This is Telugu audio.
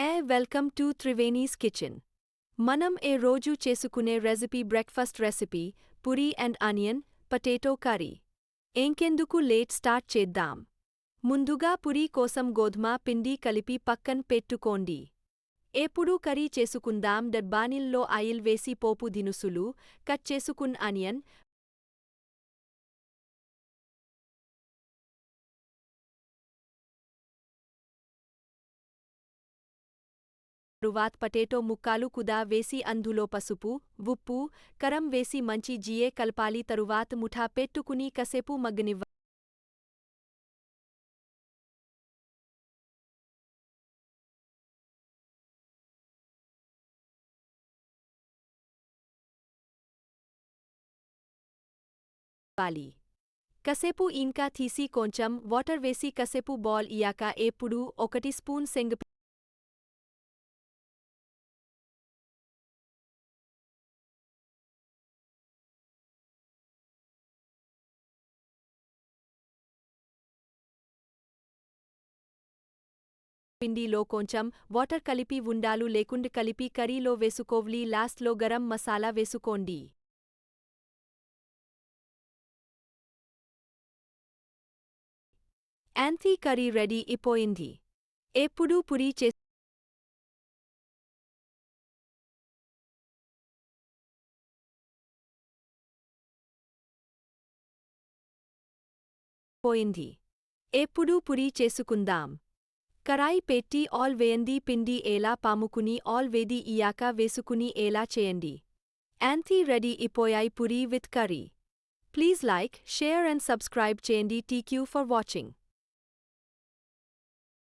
Welcome to Triveni's kitchen. మనం ఏ రోజు చేసుకునే recipe breakfast recipe Puri and onion potato curry. ఇంకెందుకు లేట్ స్టార్ట్ చేద్దాం. ముందుగా పూరీ కోసం గోధుమ పిండి కలిపి పక్కన పెట్టుకోండి. ఎప్పుడు కర్రీ చేసుకుందాం. బాణీల్లో ఆయిల్ వేసి పోపు దినుసులు, కట్ చేసుకున్న ఆనియన్, తరువాత పొటాటో ముక్కలు కూడా వేసి అందులో పసుపు, ఉప్పు, కారం వేసి మంచి జియే కలపాలి. తరువాత ముఠా పెట్టుకుని కాసేపు మగ్గనివ్వాలి. కాసేపు ఇంకా తీసి కొంచెం వాటర్ వేసి కాసేపు బాల్ ఇయ్యాక ఎప్పుడు 1 స్పూన్ శనగపిండి, పిండిలో కొంచెం వాటర్ కలిపి ఉండాలు లేకుండా కలిపి కర్రీలో వేసుకోవాలి. లాస్ట్లో గరం మసాలా వేసుకోండి. అంతే, కర్రీ రెడీ అయిపోయింది. ఎప్పుడు పూరీ పోయింది. ఎప్పుడు పూరీ చేసుకుందాం. కరాయి పెట్టి ఆయిల్ వేయండి. పిండి ఎలా పాముకుని ఆయిల్ వేడి ఇయ్యాక వేసుకుని ఎలా చేయండి. అంతే, రెడీ అయిపోయాయి puri with curry. Please like, share and subscribe చేయండి. Thank you for watching.